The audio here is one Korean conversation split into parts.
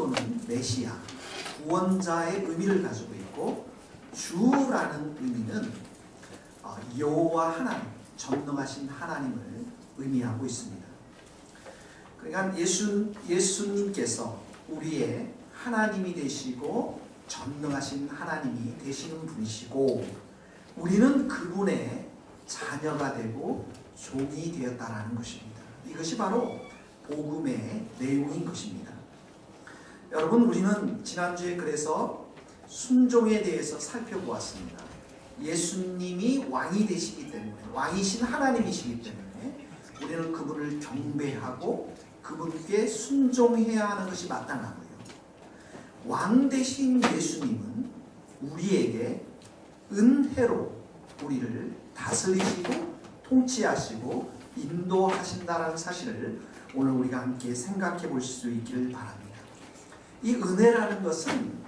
또는 메시아, 구원자의 의미를 가지고 있고, 주라는 의미는 여호와 하나님, 전능하신 하나님을 의미하고 있습니다. 그러니까 예수님께서 우리의 하나님이 되시고 전능하신 하나님이 되시는 분이시고, 우리는 그분의 자녀가 되고 종이 되었다라는 것입니다. 이것이 바로 복음의 내용인 것입니다. 여러분, 우리는 지난주에 그래서 순종에 대해서 살펴보았습니다. 예수님이 왕이 되시기 때문에, 왕이신 하나님이시기 때문에 우리는 그분을 경배하고 그분께 순종해야 하는 것이 마땅하고요. 왕 되신 예수님은 우리에게 은혜로 우리를 다스리시고 통치하시고 인도하신다는 사실을 오늘 우리가 함께 생각해 볼 수 있기를 바랍니다. 이 은혜라는 것은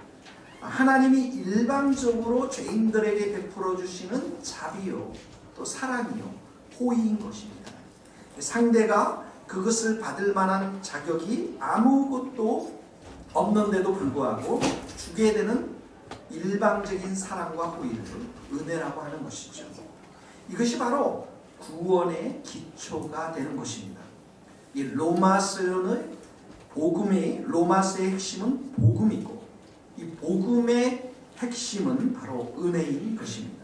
하나님이 일방적으로 죄인들에게 베풀어 주시는 자비요, 또 사랑이요, 호의인 것입니다. 상대가 그것을 받을 만한 자격이 아무것도 없는데도 불구하고 주게 되는 일방적인 사랑과 호의를 은혜라고 하는 것이죠. 이것이 바로 구원의 기초가 되는 것입니다. 이 로마서의 로마서의 핵심은 복음이고, 이 복음의 핵심은 바로 은혜인 것입니다.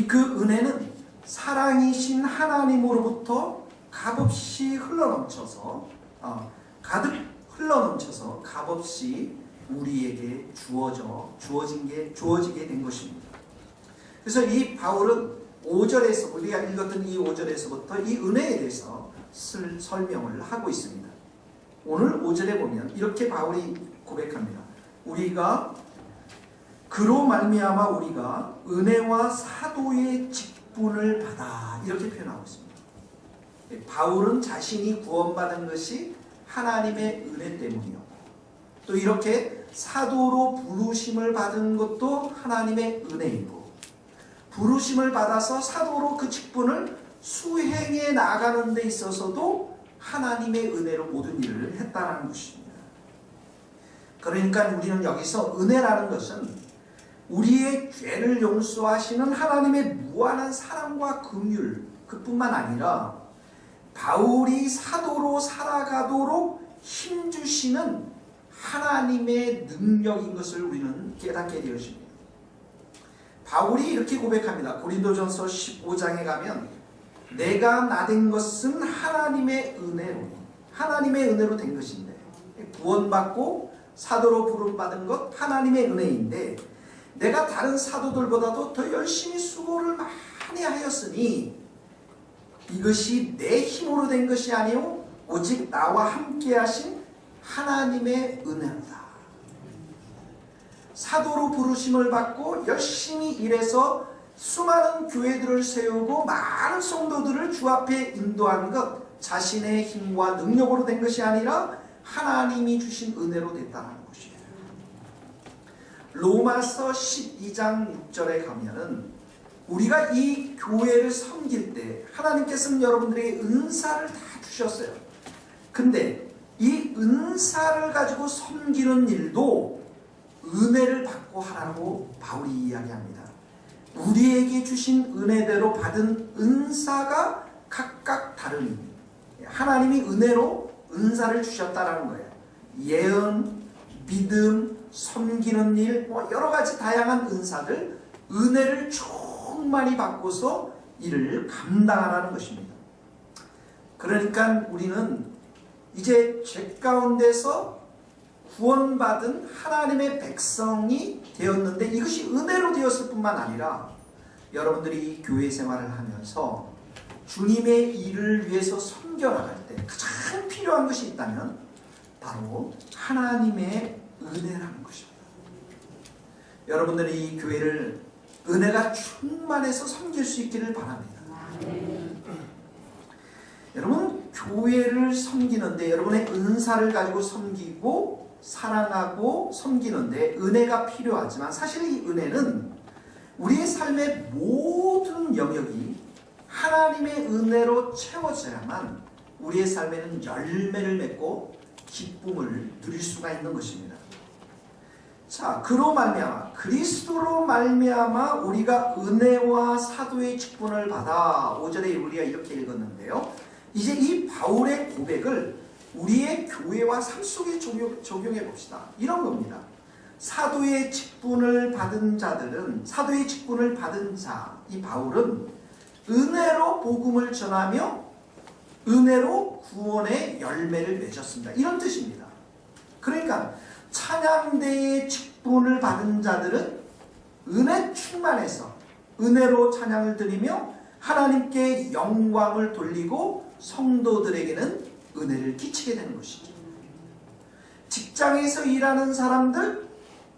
그 은혜는 사랑이신 하나님으로부터 값없이 흘러넘쳐서 값없이 우리에게 주어지게 된 것입니다. 그래서 이 바울은 5절에서, 우리가 읽었던 이 5절에서부터 이 은혜에 대해서 설명을 하고 있습니다. 오늘 5절에 보면 이렇게 바울이 고백합니다. 그로 말미암아 우리가 은혜와 사도의 직분을 받아, 이렇게 표현하고 있습니다. 바울은 자신이 구원받은 것이 하나님의 은혜 때문이요, 또 이렇게 사도로 부르심을 받은 것도 하나님의 은혜이고, 부르심을 받아서 사도로 그 직분을 수행해 나가는 데 있어서도 하나님의 은혜로 모든 일을 했다는 것입니다. 그러니까 우리는 여기서 은혜라는 것은 우리의 죄를 용서하시는 하나님의 무한한 사랑과 긍휼, 그뿐만 아니라 바울이 사도로 살아가도록 힘주시는 하나님의 능력인 것을 우리는 깨닫게 되었습니다. 바울이 이렇게 고백합니다. 고린도전서 15장에 가면 내가 나된 것은 하나님의 은혜로 된 것인데, 구원받고 사도로 부름받은 것 하나님의 은혜인데, 내가 다른 사도들보다도 더 열심히 수고를 많이 하였으니 이것이 내 힘으로 된 것이 아니요 오직 나와 함께 하신 하나님의 은혜로다. 사도로 부르심을 받고 열심히 일해서 수많은 교회들을 세우고 많은 성도들을 주 앞에 인도한 것, 자신의 힘과 능력으로 된 것이 아니라 하나님이 주신 은혜로 됐다는 것이에요. 로마서 12장 6절에 가면은 우리가 이 교회를 섬길 때 하나님께서는 여러분들에게 은사를 다 주셨어요. 근데 이 은사를 가지고 섬기는 일도 은혜를 받고 하라고 바울이 이야기합니다. 우리에게 주신 은혜대로 받은 은사가 각각 다르니, 하나님이 은혜로 은사를 주셨다라는 거예요. 예언, 믿음, 섬기는 일, 여러 가지 다양한 은사들, 은혜를 충만히 받고서 이를 감당하라는 것입니다. 그러니까 우리는 이제 죄 가운데서 구원받은 하나님의 백성이 되었는데, 이것이 은혜로 되었을 뿐만 아니라 여러분들이 교회 생활을 하면서 주님의 일을 위해서 섬겨나갈 때 가장 필요한 것이 있다면 바로 하나님의 은혜라는 것입니다. 여러분들이 이 교회를 은혜가 충만해서 섬길 수 있기를 바랍니다. 여러분, 교회를 섬기는데, 여러분의 은사를 가지고 섬기고 사랑하고 섬기는데 은혜가 필요하지만, 사실 이 은혜는 우리의 삶의 모든 영역이 하나님의 은혜로 채워져야만 우리의 삶에는 열매를 맺고 기쁨을 누릴 수가 있는 것입니다. 자, 그로 말미암아 그리스도로 말미암아 우리가 은혜와 사도의 직분을 받아 5절에 우리가 이렇게 읽었는데요. 이제 이 바울의 고백을 우리의 교회와 삶 속에 적용해 봅시다. 이런 겁니다. 사도의 직분을 받은 자들은 사도의 직분을 받은 자, 이 바울은 은혜로 복음을 전하며 은혜로 구원의 열매를 맺었습니다. 이런 뜻입니다. 그러니까 찬양대의 직분을 받은 자들은 은혜 충만해서 은혜로 찬양을 드리며 하나님께 영광을 돌리고 성도들에게는 은혜를 끼치게 되는 것이죠. 직장에서 일하는 사람들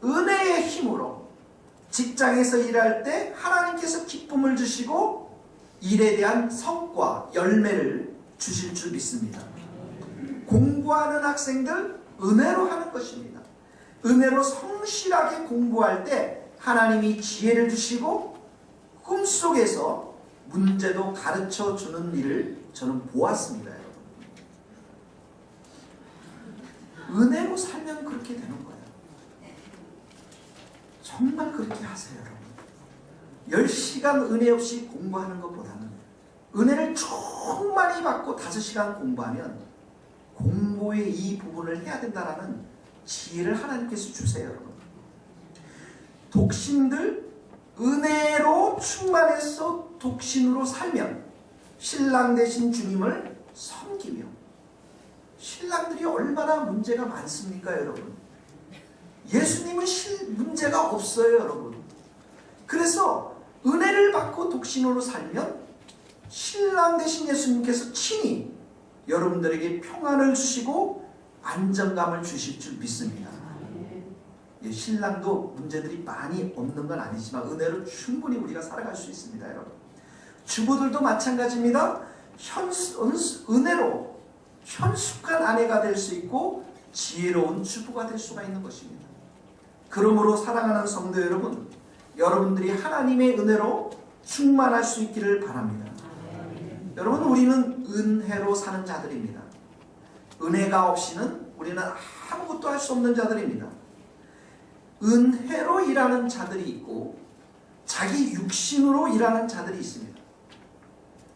은혜의 힘으로 직장에서 일할 때 하나님께서 기쁨을 주시고 일에 대한 성과, 열매를 주실 줄 믿습니다. 공부하는 학생들 은혜로 하는 것입니다. 은혜로 성실하게 공부할 때 하나님이 지혜를 주시고 꿈속에서 문제도 가르쳐 주는 일을 저는 보았습니다. 여러분. 은혜로 살면 그렇게 되는 거예요. 정말 그렇게 하세요. 여러분. 10시간 은혜 없이 공부하는 것보다는 은혜를 충만히 받고 5시간 공부하면 공부의 이 부분을 해야 된다는 지혜를 하나님께서 주세요. 여러분. 독신들 은혜로 충만해서 독신으로 살면 신랑 되신 주님을 섬기며 신랑들이 얼마나 문제가 많습니까 여러분. 예수님은 문제가 없어요 여러분. 그래서 은혜를 받고 독신으로 살면 신랑 되신 예수님께서 친히 여러분들에게 평안을 주시고 안정감을 주실 줄 믿습니다. 예, 신랑도 문제들이 많이 없는 건 아니지만 은혜로 충분히 우리가 살아갈 수 있습니다. 여러분. 주부들도 마찬가지입니다. 은혜로 현숙한 아내가 될 수 있고 지혜로운 주부가 될 수가 있는 것입니다. 그러므로 사랑하는 성도 여러분, 여러분들이 하나님의 은혜로 충만할 수 있기를 바랍니다. 여러분, 우리는 은혜로 사는 자들입니다. 은혜가 없이는 우리는 아무것도 할 수 없는 자들입니다. 은혜로 일하는 자들이 있고 자기 육신으로 일하는 자들이 있습니다.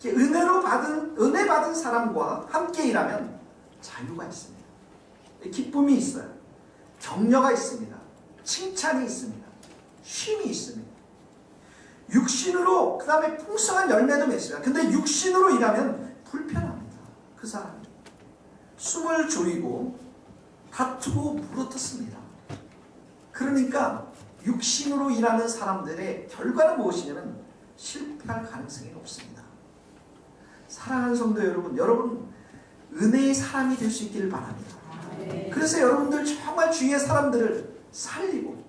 은혜 받은 사람과 함께 일하면 자유가 있습니다. 기쁨이 있어요. 격려가 있습니다. 칭찬이 있습니다. 쉼이 있습니다. 육신으로 그 다음에 풍성한 열매도 맺어요. 근데 육신으로 일하면 불편합니다. 그 사람이 숨을 조이고 다투고 물어뜯습니다. 그러니까 육신으로 일하는 사람들의 결과는 무엇이냐면 실패할 가능성이 높습니다. 사랑하는 성도 여러분, 여러분 은혜의 사람이 될 수 있기를 바랍니다. 그래서 여러분들 정말 주위의 사람들을 살리고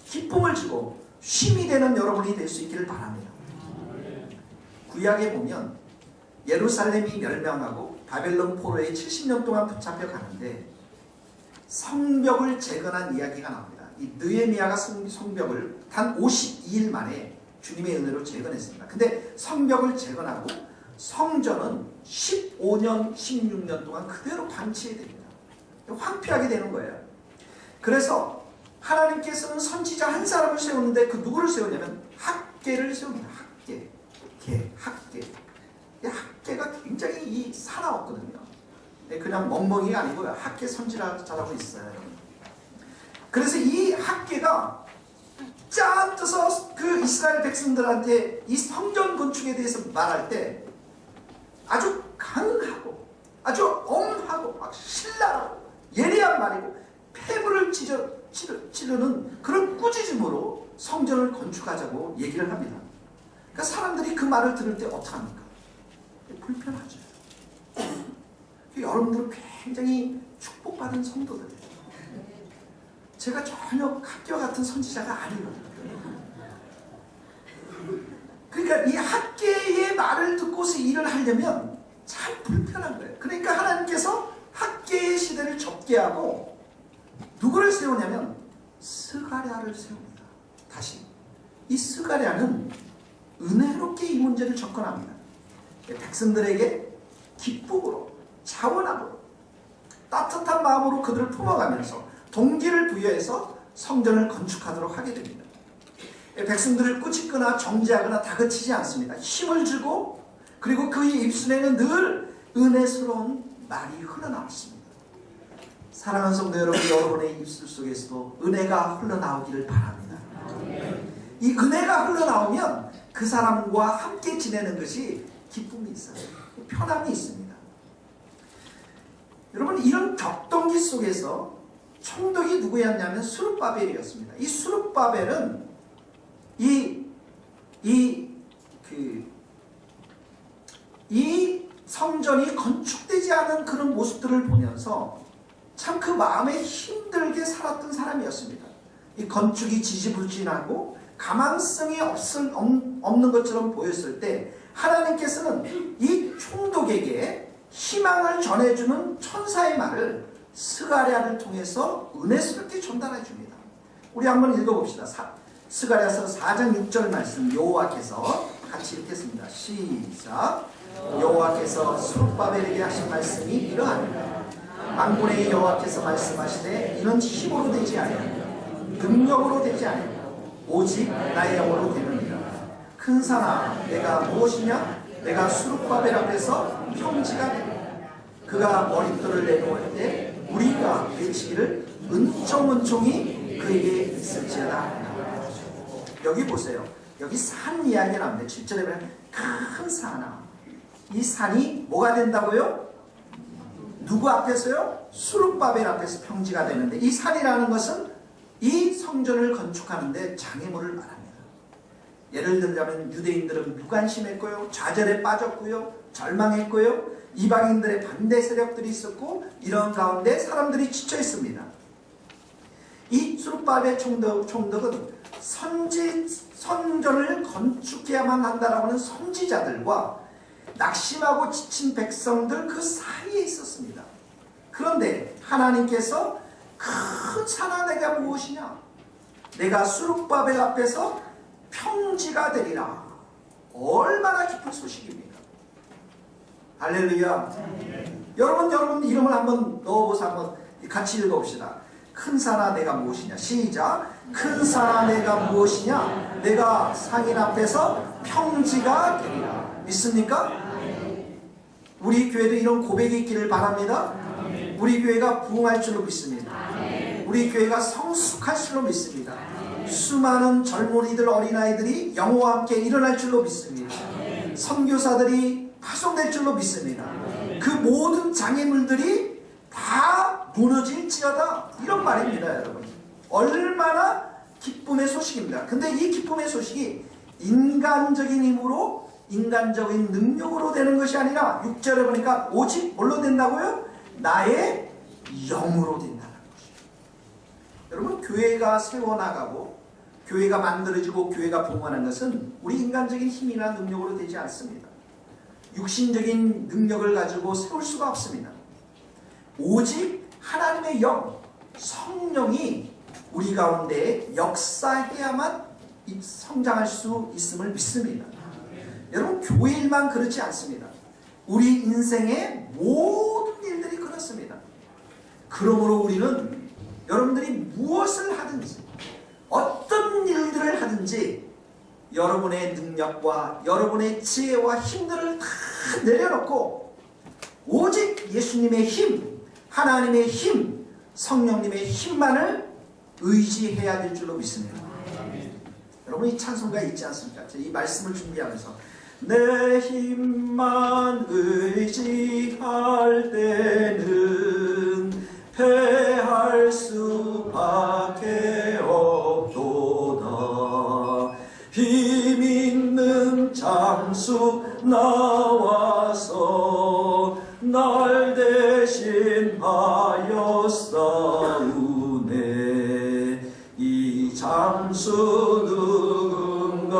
기쁨을 주고 쉼이 되는 여러분이 될 수 있기를 바랍니다. 구약에 보면 예루살렘이 멸망하고 바벨론 포로에 70년 동안 붙잡혀 가는데 성벽을 재건한 이야기가 나옵니다. 이 느헤미야가 성벽을 단 52일 만에 주님의 은혜로 재건했습니다. 근데 성벽을 재건하고 성전은 15년, 16년 동안 그대로 방치해야 됩니다. 황폐하게 되는 거예요. 그래서 하나님께서는 선지자 한 사람을 세우는데 그 누구를 세우냐면 학개를 세웁니다. 학개. 이 학개가 굉장히 이 사나웠거든요. 그냥 멍멍이가 아니고요. 학개 선지자라고 있어요. 그래서 이 학개가 짠 떠서 그 이스라엘 백성들한테 이 성전 건축에 대해서 말할 때 아주 강하고 아주 엄하고 막 신랄하고 예리한 말이고 폐부를 찌르는 그런 꾸짖음으로 성전을 건축하자고 얘기를 합니다. 그러니까 사람들이 그 말을 들을 때 어떡합니까? 불편하죠. 여러분들은 굉장히 축복받은 성도들이에요. 제가 전혀 학교 같은 선지자가 아니거든요. 그러니까 이 학계의 말을 듣고서 일을 하려면 참 불편한 거예요. 그러니까 하나님께서 학계의 시대를 접게 하고 누구를 세우냐면 스가랴를 세웁니다. 다시 이 스가랴는 은혜롭게 이 문제를 접근합니다. 백성들에게 기쁨으로 자원함으로 따뜻한 마음으로 그들을 품어가면서 동기를 부여해서 성전을 건축하도록 하게 됩니다. 백성들을 꾸짖거나 정죄하거나 다그치지 않습니다. 힘을 주고 그리고 그의 입술에는 늘 은혜스러운 말이 흘러나왔습니다. 사랑하는 성도 여러분, 여러분의 입술 속에서도 은혜가 흘러나오기를 바랍니다. 이 은혜가 흘러나오면 그 사람과 함께 지내는 것이 기쁨이 있어요. 편함이 있습니다. 여러분, 이런 격동기 속에서 총독이 누구였냐면 스룹바벨이었습니다. 이 스룹바벨은 이 성전이 건축되지 않은 그런 모습들을 보면서 참 그 마음에 힘들게 살았던 사람이었습니다. 이 건축이 지지부진하고 가망성이 없는 것처럼 보였을 때 하나님께서는 이 총독에게 희망을 전해주는 천사의 말을 스가랴를 통해서 은혜스럽게 전달해 줍니다. 우리 한번 읽어봅시다. 스가랴서 4장 6절 말씀 여호와께서 같이 읽겠습니다. 시작. 여호와께서 스룹바벨에게 하신 말씀이 이러하니라. 만군의 여호와께서 말씀하시되 이는 힘으로 되지 아니하며 능력으로 되지 아니하며 오직 나의 영으로 되느니라. 큰 산아 내가 무엇이냐? 내가 스룹바벨 앞에서 평지가 되리라. 그가 머릿돌을 내놓을 때 우리가 외치기를 은총은총이 그에게 있을지어다. 여기 보세요. 여기 산 이야기가 나오는데 7절에 보면 큰 산아. 이 산이 뭐가 된다고요? 누구 앞에서요? 스룹바벨 앞에서 평지가 되는데 이 산이라는 것은 이 성전을 건축하는데 장애물을 말합니다. 예를 들자면 유대인들은 무관심했고요. 좌절에 빠졌고요. 절망했고요. 이방인들의 반대 세력들이 있었고 이런 가운데 사람들이 지쳐 있습니다. 이 스룹바벨 총독은 성전을 건축해야만 한다라고 하는 선지자들과 낙심하고 지친 백성들 그 사이에 있었습니다. 그런데 하나님께서 큰 산아 내가 무엇이냐? 내가 스룹바벨 앞에서 평지가 되리라. 얼마나 기쁜 소식입니까? 할렐루야. 여러분 이름을 한번 넣어보서 한번 같이 읽어봅시다. 큰 산아 내가 무엇이냐? 시작. 큰 산아 내가 무엇이냐? 내가 상인 앞에서 평지가 되리라. 믿습니까? 우리 교회도 이런 고백이 있기를 바랍니다. 우리 교회가 부흥할 줄로 믿습니다. 우리 교회가 성숙할 줄로 믿습니다. 수많은 젊은이들 어린아이들이 영호와 함께 일어날 줄로 믿습니다. 선교사들이 파송될 줄로 믿습니다. 그 모든 장애물들이 다 무너질지어다. 이런 말입니다. 여러분, 얼마나 기쁨의 소식입니다. 근데 이 기쁨의 소식이 인간적인 힘으로 인간적인 능력으로 되는 것이 아니라 6절에 보니까 오직 뭘로 된다고요? 나의 영으로 된다는 것이죠. 여러분, 교회가 세워나가고 교회가 만들어지고 교회가 부흥하는 것은 우리 인간적인 힘이나 능력으로 되지 않습니다. 육신적인 능력을 가지고 세울 수가 없습니다. 오직 하나님의 영, 성령이 우리 가운데 역사해야만 성장할 수 있음을 믿습니다. 여러분, 교회 일만 그렇지 않습니다. 우리 인생의 모든 일들이 그렇습니다. 그러므로 우리는 여러분들이 무엇을 하든지 어떤 일들을 하든지 여러분의 능력과 여러분의 지혜와 힘들을 다 내려놓고 오직 예수님의 힘, 하나님의 힘, 성령님의 힘만을 의지해야 될 줄로 믿습니다. 여러분, 이 찬송가 있지 않습니까? 이 말씀을 준비하면서 내 힘만 의지할 때는 패할 수밖에 없도다. 힘 있는 장수 나와서 날 대신하여 싸우네. 이 장수 누군가?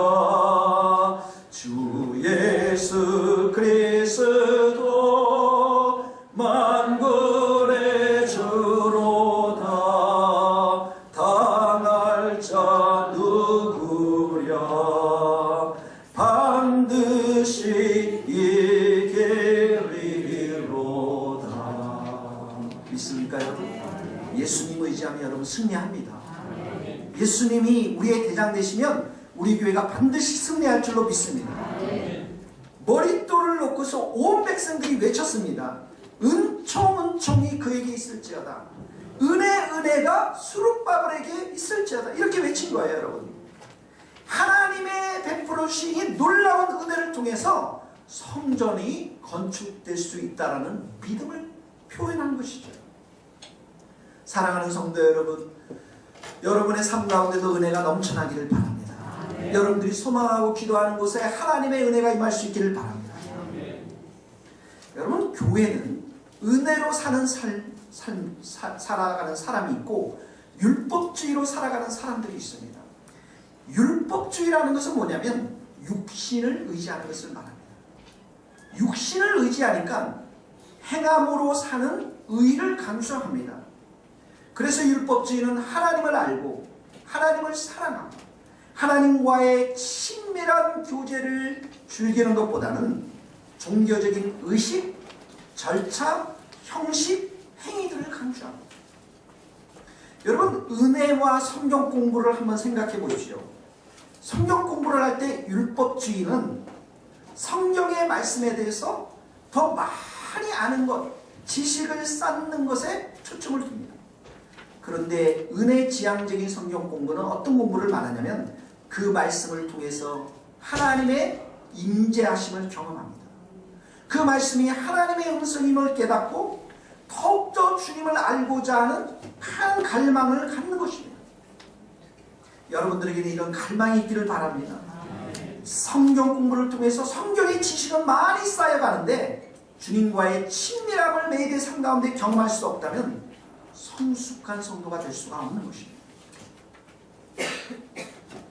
주 예수 그리스도 만군의 주로다. 당할 자 누구랴? 반드시 이기리로다. 기도하면 여러분 승리합니다. 예수님이 우리의 대장 되시면 우리 교회가 반드시 승리할 줄로 믿습니다. 머릿돌을 놓고서 온 백성들이 외쳤습니다. 은총이 그에게 있을지어다. 은혜가 수룹바벨에게 있을지어다. 이렇게 외친 거예요, 여러분. 하나님의 베풀으신 이 놀라운 은혜를 통해서 성전이 건축될 수 있다라는 믿음을 표현한 것이죠. 사랑하는 성도 여러분, 여러분의 삶 가운데도 은혜가 넘쳐나기를 바랍니다. 여러분들이 소망하고 기도하는 곳에 하나님의 은혜가 임할 수 있기를 바랍니다. 여러분, 교회는 은혜로 사는 살아가는 사람이 있고 율법주의로 살아가는 사람들이 있습니다. 율법주의라는 것은 뭐냐면 육신을 의지하는 것을 말합니다. 육신을 의지하니까 행함으로 사는 의를 강조합니다. 그래서 율법주의는 하나님을 알고 하나님을 사랑하고 하나님과의 친밀한 교제를 즐기는 것보다는 종교적인 의식, 절차, 형식, 행위들을 강조합니다. 여러분, 은혜와 성경 공부를 한번 생각해 보십시오. 성경 공부를 할 때 율법주의는 성경의 말씀에 대해서 더 많이 아는 것, 지식을 쌓는 것에 초점을 둡니다. 그런데 은혜지향적인 성경 공부는 어떤 공부를 말하냐면 그 말씀을 통해서 하나님의 임재하심을 경험합니다. 그 말씀이 하나님의 음성임을 깨닫고 더욱더 주님을 알고자 하는 큰 갈망을 갖는 것입니다. 여러분들에게는 이런 갈망이 있기를 바랍니다. 성경 공부를 통해서 성경의 지식은 많이 쌓여가는데 주님과의 친밀함을 매일의 삶 가운데 경험할 수 없다면 성숙한 성도가 될 수가 없는 것입니다.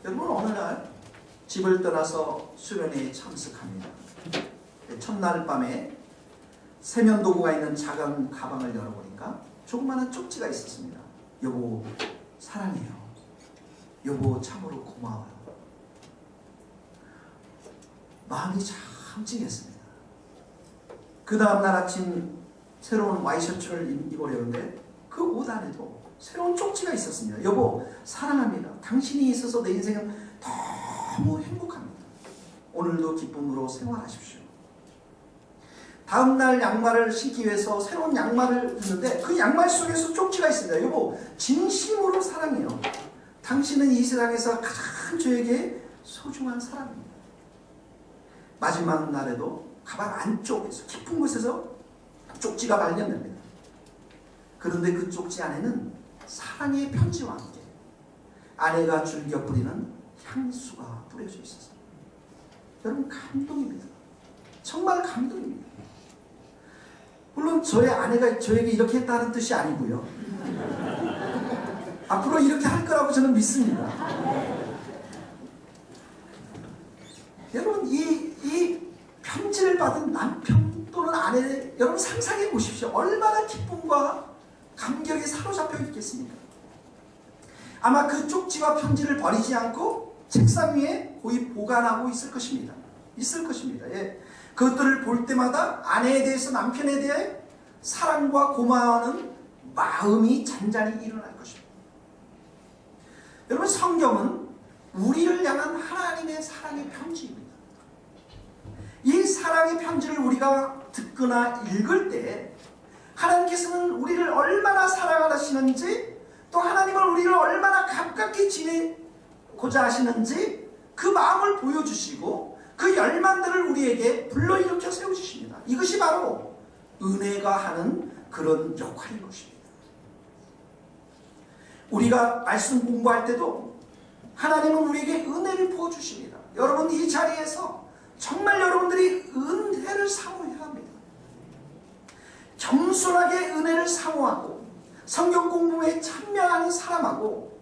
여러분, 어느 날 집을 떠나서 수련회에 참석합니다. 첫날 밤에 세면도구가 있는 작은 가방을 열어보니까 조그마한 쪽지가 있었습니다. 여보, 사랑해요. 여보, 참으로 고마워요. 마음이 참 찡했습니다. 그 다음날 아침 새로운 와이셔츠를 입으려는데 그 옷 안에도 새로운 쪽지가 있었습니다. 여보, 사랑합니다. 당신이 있어서 내 인생은 너무 행복합니다. 오늘도 기쁨으로 생활하십시오. 다음날 양말을 신기 위해서 새로운 양말을 입는데 그 양말 속에서 쪽지가 있습니다. 여보, 진심으로 사랑해요. 당신은 이 세상에서 가장 저에게 소중한 사람입니다. 마지막 날에도 가방 안쪽에서 깊은 곳에서 쪽지가 발견됩니다. 그런데 그 쪽지 안에는 사랑의 편지와 함께 아내가 즐겨 뿌리는 향수가 뿌려져 있었습니다. 여러분, 감동입니다. 정말 감동입니다. 물론 저의 아내가 저에게 이렇게 했다는 뜻이 아니고요. 앞으로 이렇게 할 거라고 저는 믿습니다. 여러분, 이 편지를 받은 남편 또는 아내, 여러분 상상해 보십시오. 얼마나 기쁨과 감격에 사로잡혀 있겠습니까? 아마 그 쪽지와 편지를 버리지 않고 책상 위에 고이 보관하고 있을 것입니다. 예. 그것들을 볼 때마다 아내에 대해서, 남편에 대해 사랑과 고마워하는 마음이 잔잔히 일어날 것입니다. 여러분, 성경은 우리를 향한 하나님의 사랑의 편지입니다. 이 사랑의 편지를 우리가 듣거나 읽을 때 하나님께서는 우리를 얼마나 사랑하시는지, 또 하나님을 우리를 얼마나 가깝게 지내고자 하시는지 그 마음을 보여주시고 그 열망들을 우리에게 불러일으켜 세우십니다. 이것이 바로 은혜가 하는 그런 역할인 것입니다. 우리가 말씀 공부할 때도 하나님은 우리에게 은혜를 부어주십니다. 여러분, 이 자리에서 정말 여러분들이 은혜를 사모해야 합니다. 겸손하게 은혜를 사모하고 성경 공부에 참여하는 사람하고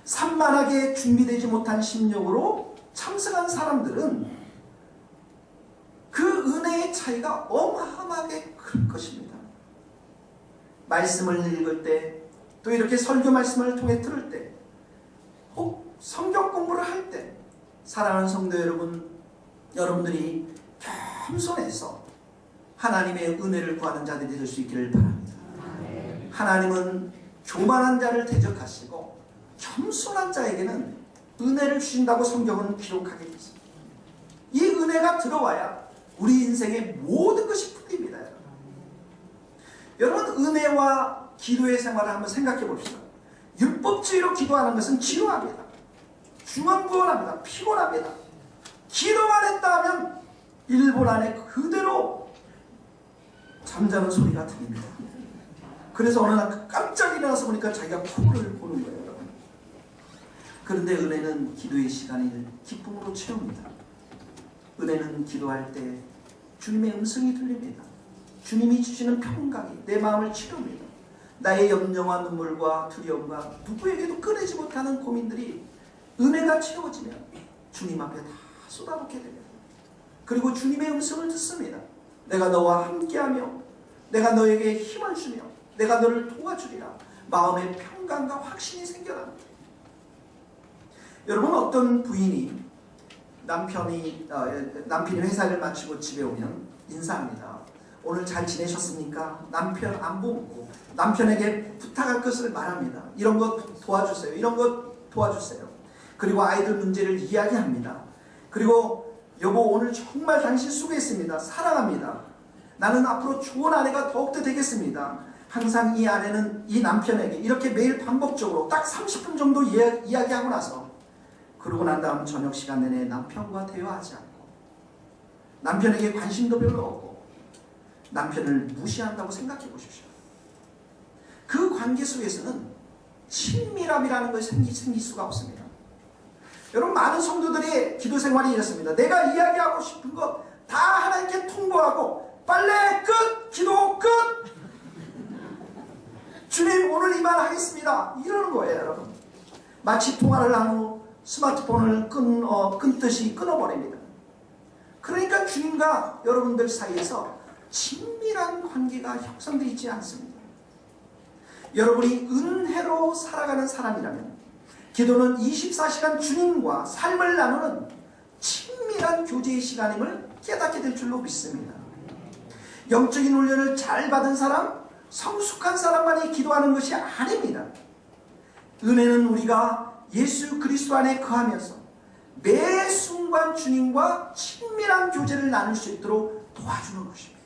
산만하게 준비되지 못한 심령으로 참석한 사람들은 그 은혜의 차이가 어마어마하게 클 것입니다. 말씀을 읽을 때, 또 이렇게 설교 말씀을 통해 들을 때, 혹 성경 공부를 할 때, 사랑하는 성도 여러분, 여러분들이 겸손해서 하나님의 은혜를 구하는 자들이 될 수 있기를 바랍니다. 하나님은 교만한 자를 대적하시고 겸손한 자에게는 은혜를 주신다고 성경은 기록하게 되어 있습니다. 이 은혜가 들어와야 우리 인생의 모든 것이 풀립니다. 여러분, 은혜와 기도의 생활을 한번 생각해 봅시다. 율법주의로 기도하는 것은 지루합니다. 중언부언합니다. 피곤합니다. 기도만 했다 하면 1분 안에 그대로 잠자는 소리가 들립니다. 그래서 어느 날 깜짝 일어나서 보니까 자기가 코를 보는 거예요. 여러분. 그런데 은혜는 기도의 시간을 기쁨으로 채웁니다. 은혜는 기도할 때 주님의 음성이 들립니다. 주님이 주시는 평강이 내 마음을 치료합니다. 나의 염려와 눈물과 두려움과 누구에게도 꺼내지 못하는 고민들이 은혜가 채워지면 주님 앞에 다 쏟아붓게 됩니다. 그리고 주님의 음성을 듣습니다. 내가 너와 함께하며 내가 너에게 힘을 주며 내가 너를 도와주리라. 마음의 평강과 확신이 생겨납니다. 여러분, 어떤 부인이 남편이 회사를 마치고 집에 오면 인사합니다. 오늘 잘 지내셨습니까? 남편 안부 묻고 남편에게 부탁할 것을 말합니다. 이런 것 도와주세요. 이런 것 도와주세요. 그리고 아이들 문제를 이야기합니다. 그리고 여보, 오늘 정말 당신 수고했습니다. 사랑합니다. 나는 앞으로 좋은 아내가 더욱더 되겠습니다. 항상 이 아내는 이 남편에게 이렇게 매일 반복적으로 딱 30분 정도 이야기하고 나서 그러고 난 다음 저녁 시간 내내 남편과 대화하지 않고 남편에게 관심도 별로 없고 남편을 무시한다고 생각해 보십시오. 그 관계 속에서는 친밀함이라는 것이 생길 수가 없습니다. 여러분, 많은 성도들의 기도 생활이 이렇습니다. 내가 이야기하고 싶은 것 다 하나님께 통보하고 빨래 끝! 기도 끝! 주님, 오늘 이 말 하겠습니다. 이러는 거예요, 여러분. 마치 통화를 한 후 스마트폰을 끊듯이 끊어버립니다. 그러니까 주님과 여러분들 사이에서 친밀한 관계가 형성되어 있지 않습니다. 여러분이 은혜로 살아가는 사람이라면 기도는 24시간 주님과 삶을 나누는 친밀한 교제의 시간임을 깨닫게 될 줄로 믿습니다. 영적인 훈련을 잘 받은 사람, 성숙한 사람만이 기도하는 것이 아닙니다. 은혜는 우리가 예수 그리스도 안에 거하면서 매 순간 주님과 친밀한 교제를 나눌 수 있도록 도와주는 것입니다.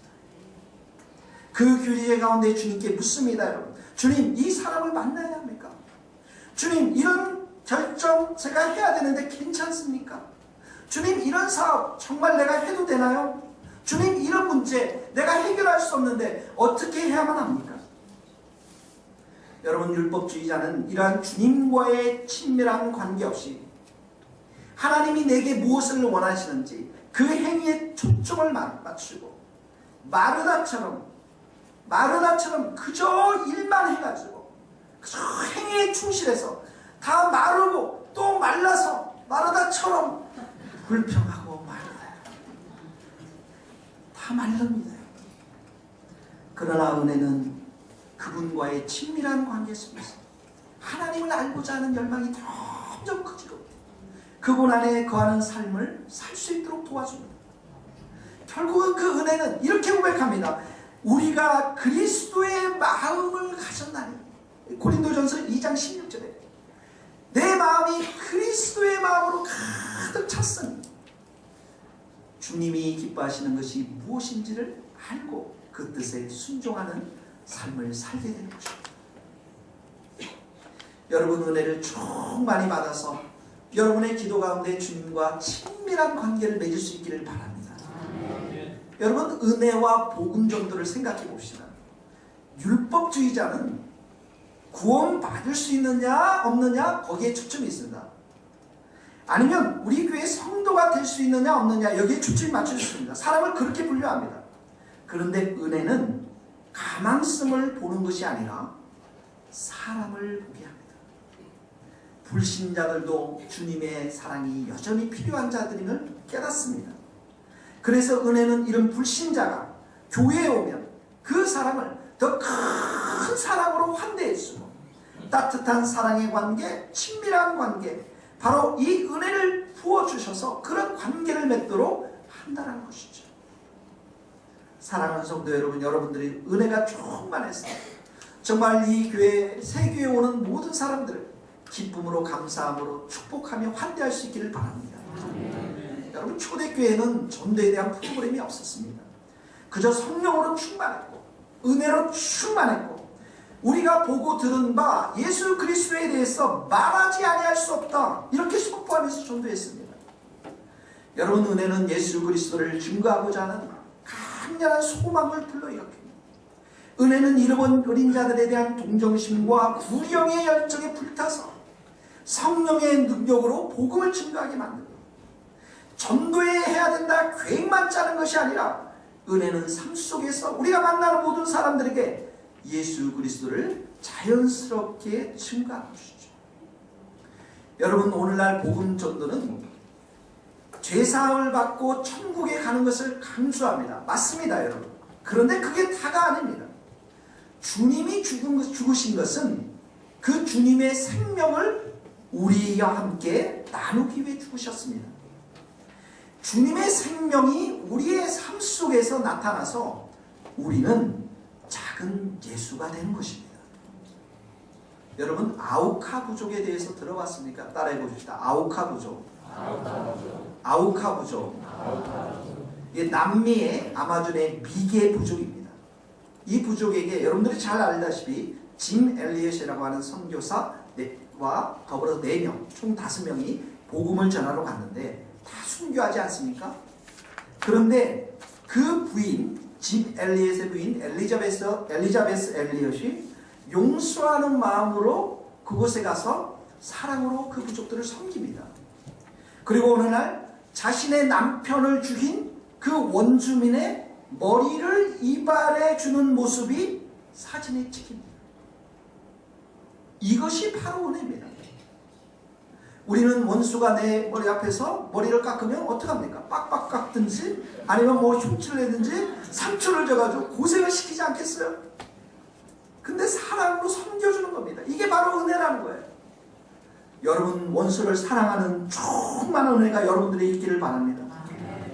그 교제 가운데 주님께 묻습니다. 여러분, 주님, 이 사람을 만나야 합니까? 주님, 이런 결정 제가 해야 되는데 괜찮습니까? 주님, 이런 사업 정말 내가 해도 되나요? 주님, 이런 문제 내가 해결할 수 없는데 어떻게 해야만 합니까? 여러분, 율법주의자는 이러한 주님과의 친밀한 관계없이 하나님이 내게 무엇을 원하시는지 그 행위에 초점을 맞추고 마르다처럼 그저 일만 해가지고 그저 행위에 충실해서 다 마르고 또 말라서 마르다처럼 불평하고 말라요. 다 말릅니다. 그러나 은혜는 그분과의 친밀한 관계 속에서 하나님을 알고자 하는 열망이 점점 커지고 그분 안에 거하는 삶을 살 수 있도록 도와줍니다. 결국은 그 은혜는 이렇게 고백합니다. 우리가 그리스도의 마음을 가졌나니. 고린도전서 2장 16절에 내 마음이 그리스도의 마음으로 가득 찼으니 주님이 기뻐하시는 것이 무엇인지를 알고 그 뜻에 순종하는 삶을 살게 되는 것입니다. 여러분, 은혜를 충만히 받아서 여러분의 기도 가운데 주님과 친밀한 관계를 맺을 수 있기를 바랍니다. 여러분, 은혜와 복음 정도를 생각해 봅시다. 율법주의자는 구원 받을 수 있느냐 없느냐 거기에 초점이 있습니다. 아니면 우리 교회 성도가 될 수 있느냐 없느냐 여기에 초점이 맞춰 있습니다. 사람을 그렇게 분류합니다. 그런데 은혜는 가망성을 보는 것이 아니라 사람을 보게 합니다. 불신자들도 주님의 사랑이 여전히 필요한 자들임을 깨닫습니다. 그래서 은혜는 이런 불신자가 교회에 오면 그 사람을 더 큰 사랑으로 환대해주고 따뜻한 사랑의 관계, 친밀한 관계, 바로 이 은혜를 부어주셔서 그런 관계를 맺도록 한다는 것이죠. 사랑하는 성도 여러분, 여러분들이 은혜가 충만해서 정말 이 교회, 새 교회에 오는 모든 사람들을 기쁨으로 감사함으로 축복하며 환대할 수 있기를 바랍니다. 여러분, 초대교회는 전도에 대한 프로그램이 없었습니다. 그저 성령으로 충만했고 은혜로 충만했고 우리가 보고 들은 바 예수 그리스도에 대해서 말하지 아니할 수 없다, 이렇게 선포하면서 전도했습니다. 여러분, 은혜는 예수 그리스도를 증거하고자 하는 강렬한 소망을 불러일으킵니다. 은혜는 잃어본 어린 자들에 대한 동정심과 구령의 열정에 불타서 성령의 능력으로 복음을 증거하게 만듭니다. 전도에 해야 된다 계획만 짜는 것이 아니라 은혜는 삶 속에서 우리가 만나는 모든 사람들에게 예수 그리스도를 자연스럽게 증거하는 것이죠. 여러분, 오늘날 복음 전도는 죄사함을 받고 천국에 가는 것을 강조합니다. 맞습니다, 여러분. 그런데 그게 다가 아닙니다. 주님이 죽으신 것은 그 주님의 생명을 우리와 함께 나누기 위해 죽으셨습니다. 주님의 생명이 우리의 삶 속에서 나타나서 우리는 작은 예수가 되는 것입니다. 여러분, 아우카 부족에 대해서 들어봤습니까? 따라해 보십시다. 아우카 부족. 아우카 부족. 이게 남미의 아마존의 미개 부족입니다. 이 부족에게 여러분들이 잘 알다시피 짐 엘리엇이라고 하는 선교사와 더불어 4명, 총 5명이 복음을 전하러 갔는데 다 순교하지 않습니까? 그런데 그 부인, 짐 엘리엇의 부인 엘리자베스 엘리엇이 용서하는 마음으로 그곳에 가서 사랑으로 그 부족들을 섬깁니다. 그리고 어느 날 자신의 남편을 죽인 그 원주민의 머리를 이발해 주는 모습이 사진에 찍힙니다. 이것이 바로 은혜입니다. 우리는 원수가 내 머리 앞에서 머리를 깎으면 어떡합니까? 빡빡 깎든지 아니면 뭐 흉칠을 내든지 상처를 줘가지고 고생을 시키지 않겠어요? 근데 사랑으로 섬겨주는 겁니다. 이게 바로 은혜라는 거예요. 여러분, 원수를 사랑하는 충만한 은혜가 여러분들의 있기를 바랍니다.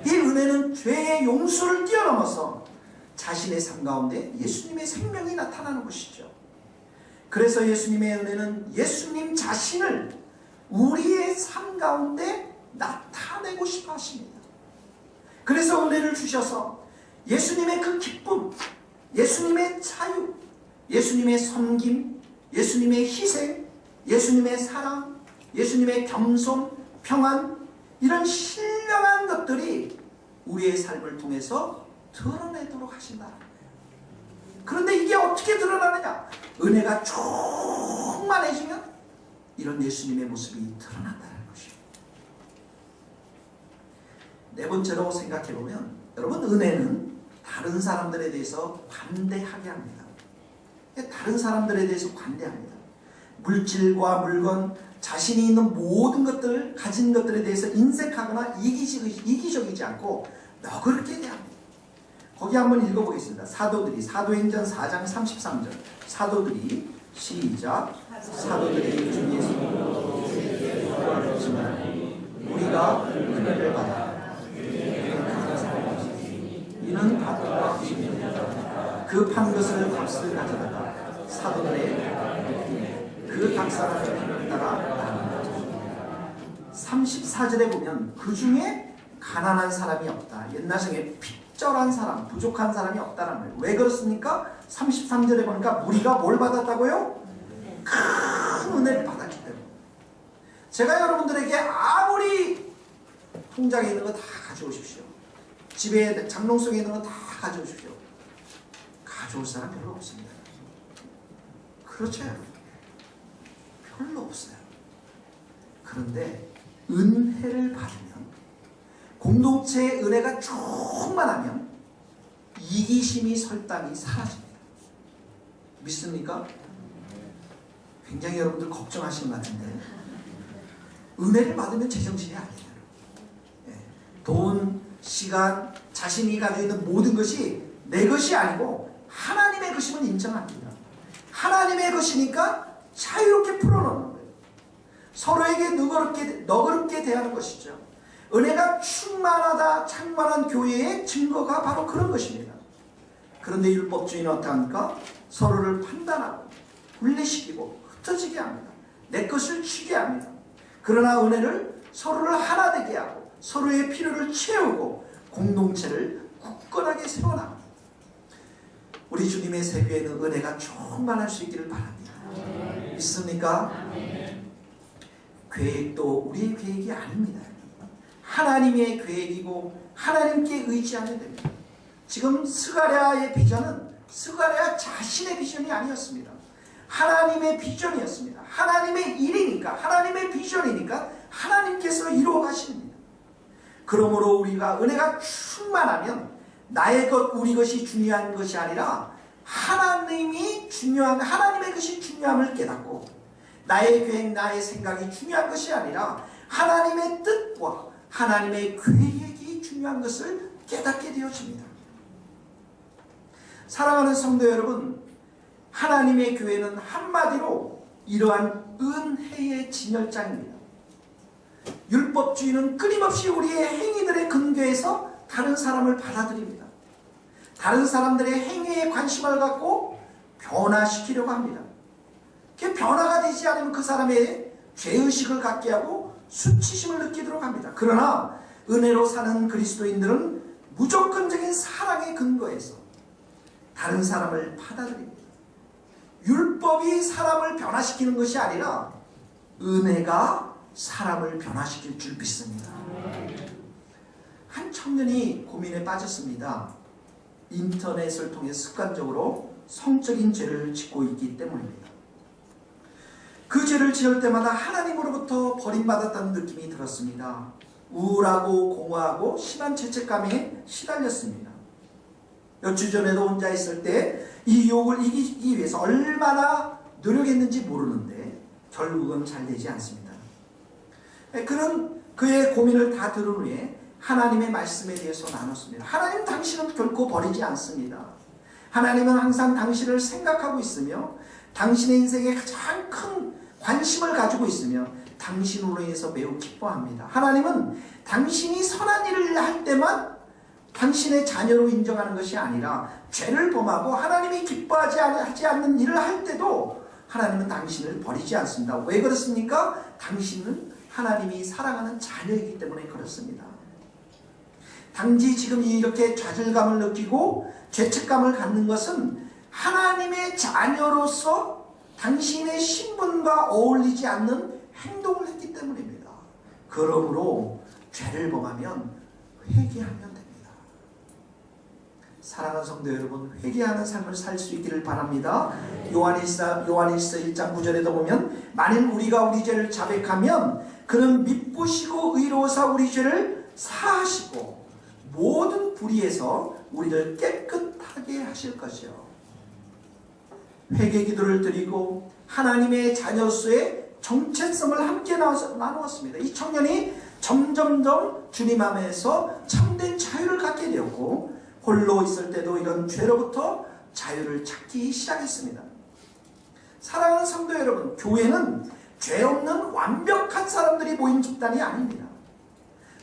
이 은혜는 죄의 용서를 뛰어넘어서 자신의 삶 가운데 예수님의 생명이 나타나는 것이죠. 그래서 예수님의 은혜는 예수님 자신을 우리의 삶 가운데 나타내고 싶어 하십니다. 그래서 은혜를 주셔서 예수님의 그 기쁨, 예수님의 자유, 예수님의 섬김, 예수님의 희생, 예수님의 사랑, 예수님의 겸손, 평안, 이런 신령한 것들이 우리의 삶을 통해서 드러내도록 하신다. 그런데 이게 어떻게 드러나느냐? 은혜가 충만해지면 이런 예수님의 모습이 드러난다는 것이에요. 네 번째로 생각해보면, 여러분, 은혜는 다른 사람들에 대해서 관대하게 합니다. 다른 사람들에 대해서 관대합니다. 물질과 물건, 자신이 있는 모든 것들, 가진 것들에 대해서 인색하거나 이기적이지 않고 너그럽게 대합니다. 거기 한번 읽어보겠습니다. 사도행전 4장 33절. 사도들이, 시작. 사도들이 주 예수님으로 우리가 은혜를 받아 이는 받고 그 판 것을 값을 가져다가 사도들의 그 닭사람을 따라 34절에 보면 그 중에 가난한 사람이 없다. 옛날성에 핍절한 사람, 부족한 사람이 없다는 거예요. 왜 그렇습니까? 33절에 보니까 무리가 뭘 받았다고요? 큰 은혜를 받았기 때문에. 제가 여러분들에게 아무리 통장에 있는 거 다 가져오십시오. 집에 장롱 속에 있는 거 다 가져오십시오. 가져올 사람 별로 없습니다. 그렇죠, 여러분? 별로 없어요. 그런데 은혜를 받으면, 공동체의 은혜가 충만하면 이기심이 설당이 사라집니다. 믿습니까? 굉장히 여러분들 걱정하시는 것 같은데, 은혜를 받으면 제정신이 아니에요. 돈, 시간, 자신이 가지고 있는 모든 것이 내 것이 아니고 하나님의 것임을 인정합니다. 하나님의 것이니까 자유롭게 풀어놓는 거예요. 서로에게 너그럽게 대하는 것이죠. 은혜가 충만하다, 충만한 교회의 증거가 바로 그런 것입니다. 그런데 율법주의는 어떡합니까? 서로를 판단하고 분리시키고 흩어지게 합니다. 내 것을 취게 합니다. 그러나 은혜를 서로를 하나 되게 하고 서로의 필요를 채우고 공동체를 굳건하게 세워나갑니다. 우리 주님의 세계에는 은혜가 충만할 수 있기를 바랍니다. 믿습니까? 계획도 우리의 계획이 아닙니다. 하나님의 계획이고 하나님께 의지하면 됩니다. 지금 스가랴의 비전은 스가랴 자신의 비전이 아니었습니다. 하나님의 비전이었습니다. 하나님의 일이니까, 하나님의 비전이니까 하나님께서 이루어 가십니다. 그러므로 우리가 은혜가 충만하면 나의 것, 우리 것이 중요한 것이 아니라 하나님의 것이 중요함을 깨닫고 나의 계획, 나의 생각이 중요한 것이 아니라 하나님의 뜻과 하나님의 계획이 중요한 것을 깨닫게 되어집니다. 사랑하는 성도 여러분, 하나님의 교회는 한마디로 이러한 은혜의 진열장입니다. 율법주의는 끊임없이 우리의 행위들의 근거에서 다른 사람을 받아들입니다. 다른 사람들의 행위에 관심을 갖고 변화시키려고 합니다. 그 변화가 되지 않으면 그 사람의 죄의식을 갖게 하고 수치심을 느끼도록 합니다. 그러나 은혜로 사는 그리스도인들은 무조건적인 사랑의 근거에서 다른 사람을 받아들입니다. 율법이 사람을 변화시키는 것이 아니라 은혜가 사람을 변화시킬 줄 믿습니다. 한 청년이 고민에 빠졌습니다. 인터넷을 통해 습관적으로 성적인 죄를 짓고 있기 때문입니다. 그 죄를 지을 때마다 하나님으로부터 버림받았다는 느낌이 들었습니다. 우울하고 공허하고 심한 죄책감에 시달렸습니다. 몇 주 전에도 혼자 있을 때 이 유혹을 이기기 위해서 얼마나 노력했는지 모르는데 결국은 잘 되지 않습니다. 그는 그의 고민을 다 들은 후에 하나님의 말씀에 대해서 나눴습니다. 하나님, 당신은 결코 버리지 않습니다. 하나님은 항상 당신을 생각하고 있으며 당신의 인생에 가장 큰 관심을 가지고 있으며 당신으로 인해서 매우 기뻐합니다. 하나님은 당신이 선한 일을 할 때만 당신의 자녀로 인정하는 것이 아니라 죄를 범하고 하나님이 기뻐하지 않는 일을 할 때도 하나님은 당신을 버리지 않습니다. 왜 그렇습니까? 당신은 하나님이 사랑하는 자녀이기 때문에 그렇습니다. 단지 지금 이렇게 좌절감을 느끼고 죄책감을 갖는 것은 하나님의 자녀로서 당신의 신분과 어울리지 않는 행동을 했기 때문입니다. 그러므로 죄를 범하면 회개하면 됩니다. 사랑하는 성도 여러분, 회개하는 삶을 살 수 있기를 바랍니다. 요한일서 1장 9절에도 보면 만일 우리가 우리 죄를 자백하면 그는 미쁘시고 의로우사 우리 죄를 사하시고 모든 불의에서 우리를 깨끗하게 하실 것이요. 회개 기도를 드리고 하나님의 자녀로서의 정체성을 함께 나누었습니다. 이 청년이 점점점 주님 안에서 참된 자유를 갖게 되었고 홀로 있을 때도 이런 죄로부터 자유를 찾기 시작했습니다. 사랑하는 성도 여러분, 교회는 죄 없는 완벽한 사람들이 모인 집단이 아닙니다.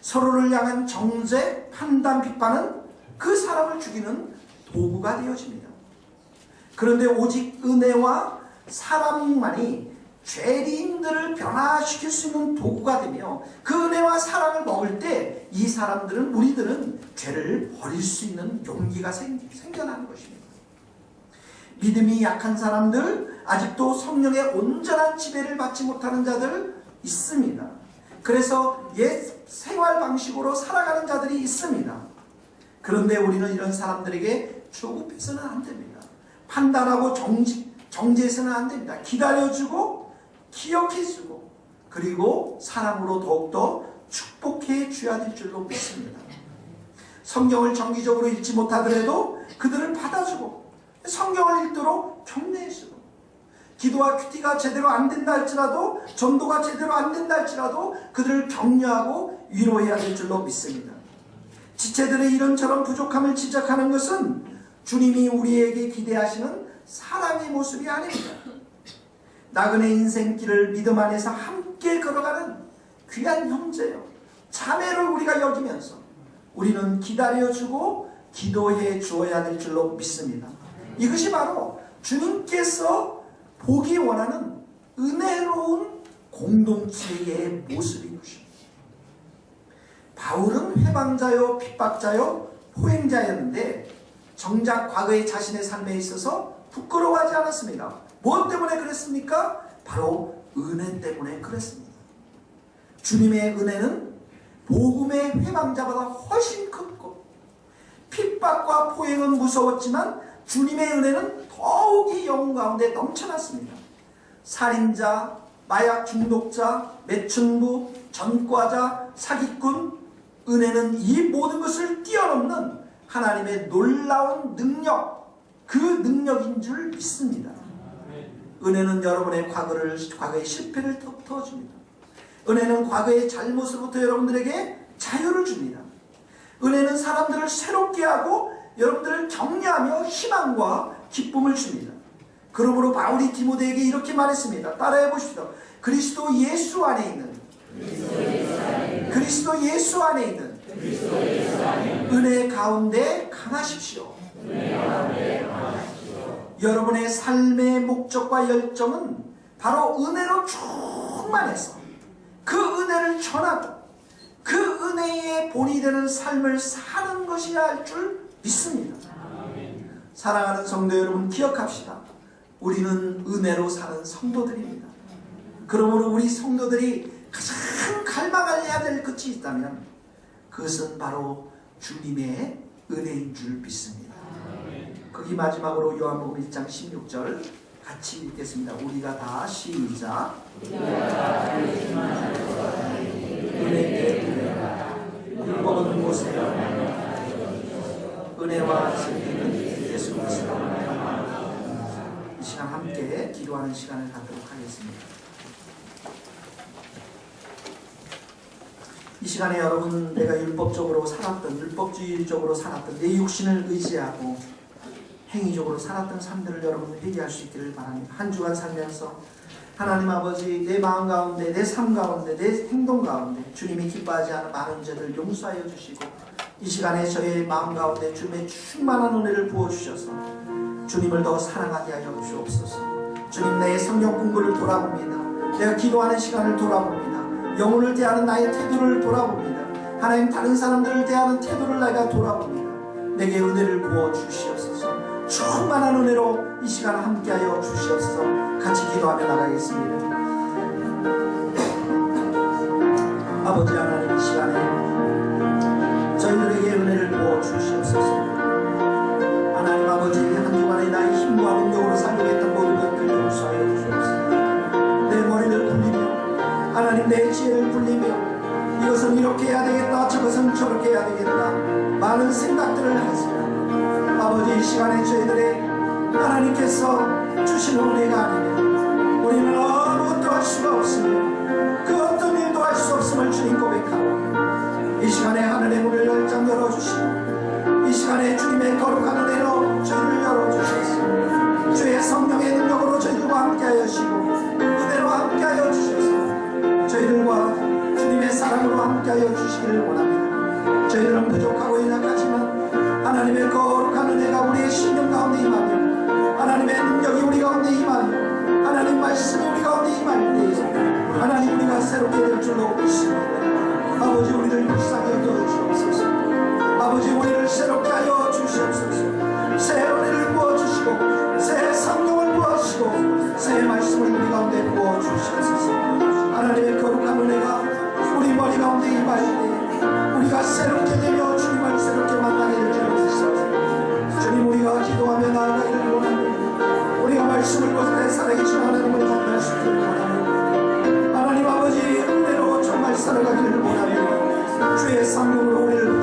서로를 향한 정죄, 판단, 비판은 그 사람을 죽이는 도구가 되어집니다. 그런데 오직 은혜와 사랑만이 죄인들을 변화시킬 수 있는 도구가 되며 그 은혜와 사랑을 먹을 때 이 사람들은, 우리들은 죄를 버릴 수 있는 용기가 생겨나는 것입니다. 믿음이 약한 사람들, 아직도 성령의 온전한 지배를 받지 못하는 자들 있습니다. 그래서 옛 생활 방식으로 살아가는 자들이 있습니다. 그런데 우리는 이런 사람들에게 조급해서는 안 됩니다. 판단하고 정죄해서는 안 됩니다. 기다려주고 기억해주고 그리고 사랑으로 더욱더 축복해 줘야 될 줄로 믿습니다. 성경을 정기적으로 읽지 못하더라도 그들을 받아주고 성경을 읽도록 격려해주고 기도와 큐티가 제대로 안 된다 할지라도 전도가 제대로 안 된다 할지라도 그들을 격려하고 위로해야 될 줄로 믿습니다. 지체들의 이런저런 부족함을 지적하는 것은 주님이 우리에게 기대하시는 사랑의 모습이 아닙니다. 나그네 인생길을 믿음 안에서 함께 걸어가는 귀한 형제요, 자매를 우리가 여기면서 우리는 기다려주고 기도해 주어야 될 줄로 믿습니다. 이것이 바로 주님께서 보기 원하는 은혜로운 공동체의 모습인 것입니다. 바울은 회방자요 핍박자요 포행자였는데 정작 과거의 자신의 삶에 있어서 부끄러워하지 않았습니다. 무엇 때문에 그랬습니까? 바로 은혜 때문에 그랬습니다. 주님의 은혜는 복음의 회방자보다 훨씬 컸고 핍박과 포행은 무서웠지만 주님의 은혜는 더욱이 영혼 가운데 넘쳐났습니다. 살인자, 마약 중독자, 매춘부, 전과자, 사기꾼, 은혜는 이 모든 것을 뛰어넘는 하나님의 놀라운 능력, 그 능력인 줄 믿습니다. 은혜는 여러분의 과거의 실패를 덮어줍니다. 은혜는 과거의 잘못으로부터 여러분들에게 자유를 줍니다. 은혜는 사람들을 새롭게 하고 여러분들을 격려하며 희망과 기쁨을 줍니다. 그러므로 바울이 디모데에게 이렇게 말했습니다. 따라해 보십시오. 그리스도 예수 안에 있는 은혜 가운데 강하십시오. 여러분의 삶의 목적과 열정은 바로 은혜로 충만해서 그 은혜를 전하고 그 은혜의 본이 되는 삶을 사는 것이야 할 줄 믿습니다. 사랑하는 성도 여러분, 기억합시다. 우리는 은혜로 사는 성도들입니다. 그러므로 우리 성도들이 가장 갈망해야 될 것이 있다면 그것은 바로 주님의 은혜인 줄 믿습니다. 거기 마지막으로 요한복음 1장 16절 같이 읽겠습니다. 우리가 다 시작. 은혜의 은혜가 율법은 모세요. 은혜와 진리는 예수 그리스도로 이 시간 함께 기도하는 시간을 갖도록 하겠습니다. 이 시간에 여러분, 내가 율법적으로 살았던, 율법주의적으로 살았던 내 육신을 의지하고 행위적으로 살았던 삶들을 여러분 회개할 수 있기를 바랍니다. 한 주간 살면서 하나님 아버지, 내 마음 가운데, 내 삶 가운데, 내 행동 가운데 주님이 기뻐하지 않은 많은 죄를 용서하여 주시고 이 시간에 저의 마음 가운데 주님의 충만한 은혜를 부어주셔서 주님을 더 사랑하게 하여 주옵소서. 주님, 내 성경 공부를 돌아봅니다. 내가 기도하는 시간을 돌아봅니다. 영혼을 대하는 나의 태도를 돌아봅니다. 하나님, 다른 사람들을 대하는 태도를 내가 돌아봅니다. 내게 은혜를 부어주시옵소서. 충만한 은혜로 이 시간 함께하여 주시옵소서. 같이 기도하며 나가겠습니다. 아버지 하나님, 이 시간에 저희들에게 은혜를 부어주시옵소서. 하나님 아버지, 한 주간에 나의 힘과 능력으로 살려겠던 모든 것들 용서하여 주시옵소서. 내 머리를 굴리며 하나님, 내 지혜를 굴리며 이것은 이렇게 해야 되겠다, 저것은 저렇게 해야 되겠다, 많은 생각들을 하시며 아버지, 이 시간에 저희들의 하나님께서 주시는 은혜가 아니면 우리는 아무것도 할 수가 없으며 그 어떤 일도 할 수 없음을 주님 고백하고 이 시간에 하늘의 문을 열정 열어주시고 이 시간에 주님의 거룩한 은혜로 저희를 열어주셔서 주의 성령의 능력으로 저희들과 함께하여 주시고 은혜로 함께하여 주셔서 저희들과 주님의 사랑으로 함께하여 주시기를 원합니다. 저희들은 부족하고 연약하지만 하나님의 거룩한 은혜가 우리의 심령 가운데 임하며 하나님의 능력이 우리 가운데 임하며 하나님 말씀이 우리 가운데 임할 때에 하나님, 우리가 새롭게 될 줄로 믿습니다. 아버지, 우리를 불쌍히 여겨주옵소서. 아버지, 우리를 새롭게 하여 주시옵소서. 새 은혜를 부어주시고 새 성령을 부어주시고 새 말씀을 우리 가운데 부어주시옵소서. 하나님의 거룩한 은혜가 우리 머리 가운데 임할 때 우리가 새롭게 되며 주님을 새롭게 만나게 될 줄 믿습니다. 주님, 우리가 기도하며 나아가기를 원합니다. 우리가 말씀을 보되 살아계신 하나님을 만날 수 있기를 원합니다. 하나님 아버지, 은혜로 정말 살아가기를 원합니다. 주의 성령으로 우리를